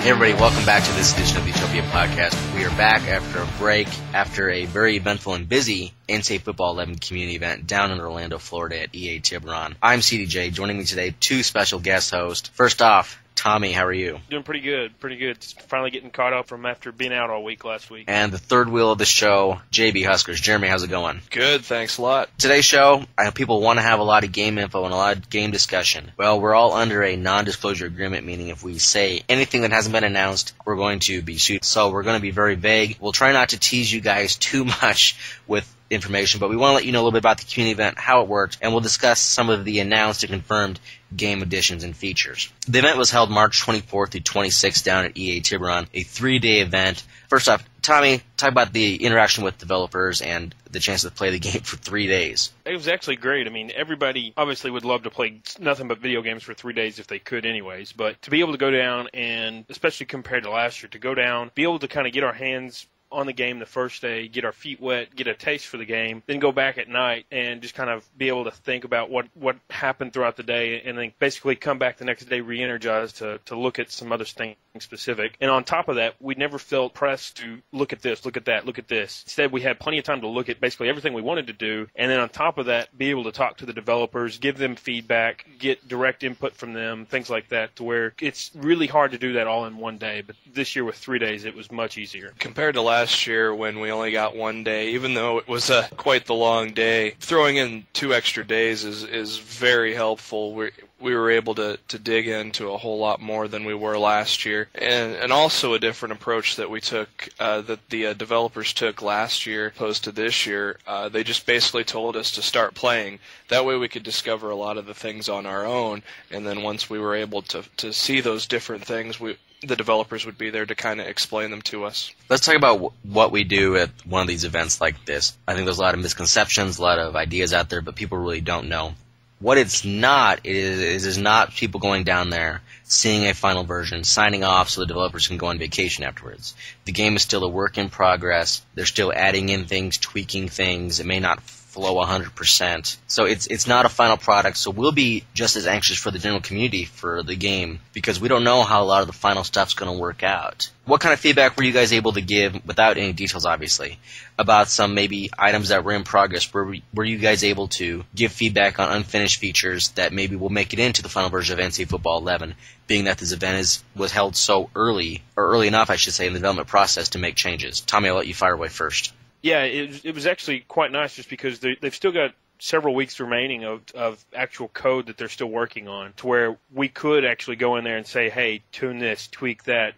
Hey everybody, welcome back to this edition of the Utopia podcast. We are back after a break, after a very eventful and busy NCAA Football 11 community event down in Orlando, Florida at EA Tiburon. I'm CDJ. Joining me today, two special guest hosts. First off, Tommy, how are you? Doing pretty good. Just finally getting caught up from after being out all week last week. And the third wheel of the show, JB Huskers. Jeremy, how's it going? Good, thanks a lot. Today's show, I know people want to have a lot of game info and a lot of game discussion. Well, we're all under a non-disclosure agreement, meaning if we say anything that hasn't been announced, we're going to be sued. So we're going to be very vague. We'll try not to tease you guys too much with information, but we want to let you know a little bit about the community event, how it worked, and we'll discuss some of the announced and confirmed game additions and features. The event was held March 24th through 26th down at EA Tiburon, a 3-day event. First off, Tommy, talk about the interaction with developers and the chance to play the game for 3 days. It was actually great. I mean, everybody obviously would love to play nothing but video games for 3 days if they could anyways, but to be able to go down and, especially compared to last year, to go down, be able to kind of get our hands on the game the first day, get our feet wet, get a taste for the game, then go back at night and just kind of be able to think about what happened throughout the day, and then basically come back the next day re-energized to look at some other things specific. And on top of that, we never felt pressed to look at this, look at that, look at this. Instead, we had plenty of time to look at basically everything we wanted to do, and then on top of that, be able to talk to the developers, give them feedback, get direct input from them, things like that, to where it's really hard to do that all in one day. But this year with 3 days, it was much easier. Compared to last year when we only got 1 day, even though it was quite the long day, throwing in 2 extra days is very helpful. We were able to dig into a whole lot more than we were last year, and also a different approach that we took, that the developers took last year opposed to this year. They just basically told us to start playing. That way we could discover a lot of the things on our own, and then once we were able to see those different things, the developers would be there to kind of explain them to us. Let's talk about what we do at one of these events like this. I think there's a lot of misconceptions, a lot of ideas out there, but people really don't know. What it's not is not people going down there, seeing a final version, signing off so the developers can go on vacation afterwards. The game is still a work in progress. They're still adding in things, tweaking things. It may not flow 100%. So it's not a final product, so we'll be just as anxious for the general community for the game because we don't know how a lot of the final stuff's going to work out. What kind of feedback were you guys able to give, without any details obviously, about some maybe items that were in progress? Were you guys able to give feedback on unfinished features that maybe will make it into the final version of NCAA Football 11, being that this event was held so early, or early enough I should say, in the development process to make changes? Tommy, I'll let you fire away first. Yeah, it was actually quite nice just because they've still got several weeks remaining of actual code that they're still working on, to where we could actually go in there and say, hey, tune this, tweak that,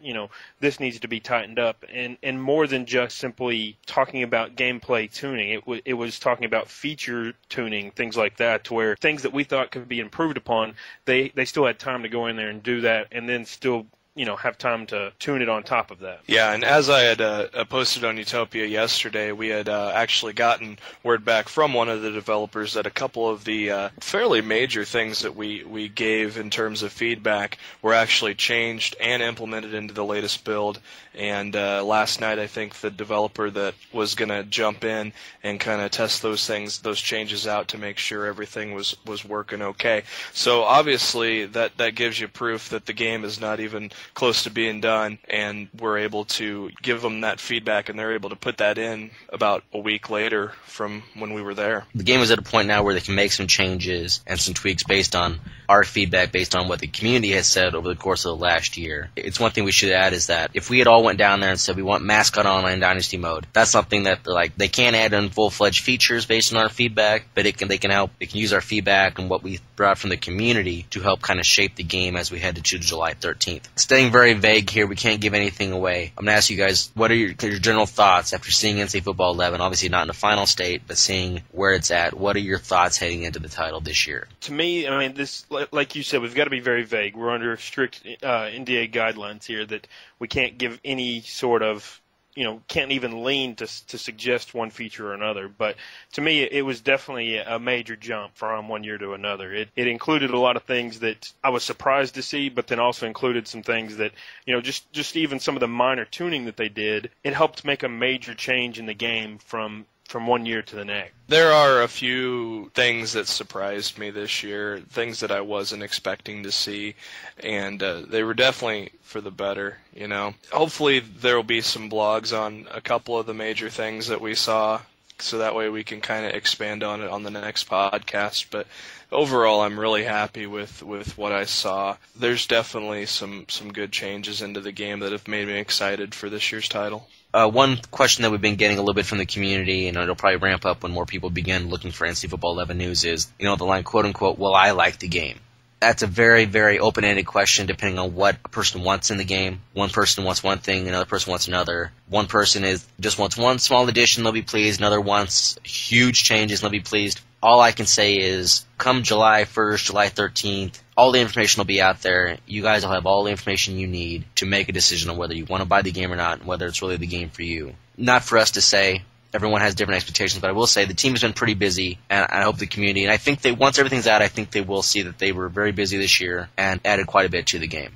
this needs to be tightened up. And more than just simply talking about gameplay tuning, it was talking about feature tuning, things like that, to where things that we thought could be improved upon, they still had time to go in there and do that, and then still have time to tune it on top of that. Yeah, and as I had posted on Utopia yesterday, we had actually gotten word back from one of the developers that a couple of the fairly major things that we gave in terms of feedback were actually changed and implemented into the latest build. And last night, I think the developer that was going to jump in and kind of test those changes out to make sure everything was working okay. So obviously, that gives you proof that the game is not even close to being done, and we're able to give them that feedback, and they're able to put that in about a week later from when we were there. The game is at a point now where they can make some changes and some tweaks based on our feedback, based on what the community has said over the course of the last year. It's one thing we should add is that if we had all went down there and said we want Mascot Online Dynasty mode, that's something that they can't add in full-fledged features based on our feedback, but they can use our feedback and what we brought from the community to help kind of shape the game as we head to July 13th. Staying very vague here, we can't give anything away. I'm going to ask you guys, what are your general thoughts after seeing NCAA Football 11, obviously not in the final state, but seeing where it's at? What are your thoughts heading into the title this year? To me, I mean, this, like you said, we've got to be very vague. We're under strict NDA guidelines here that we can't give any sort of, can't even lean to suggest one feature or another. But to me, it was definitely a major jump from one year to another. It included a lot of things that I was surprised to see, but then also included some things that, just even some of the minor tuning that they did, it helped make a major change in the game from from one year to the next. There are a few things that surprised me this year, things that I wasn't expecting to see, and they were definitely for the better, you know. Hopefully there will be some blogs on a couple of the major things that we saw, so that way we can kind of expand on it on the next podcast. But overall, I'm really happy with what I saw. There's definitely some good changes into the game that have made me excited for this year's title. One question that we've been getting a little bit from the community, and it'll probably ramp up when more people begin looking for NC Football 11 news, is, the line, quote-unquote, will I like the game? That's a very, very open-ended question depending on what a person wants in the game. One person wants one thing, another person wants another. One person just wants one small addition, they'll be pleased. Another wants huge changes, they'll be pleased. All I can say is, come July 1st, July 13th, all the information will be out there. You guys will have all the information you need to make a decision on whether you want to buy the game or not, and whether it's really the game for you. Not for us to say. Everyone has different expectations, but I will say the team has been pretty busy, and I hope the community, and I think once everything's out, I think they will see that they were very busy this year and added quite a bit to the game.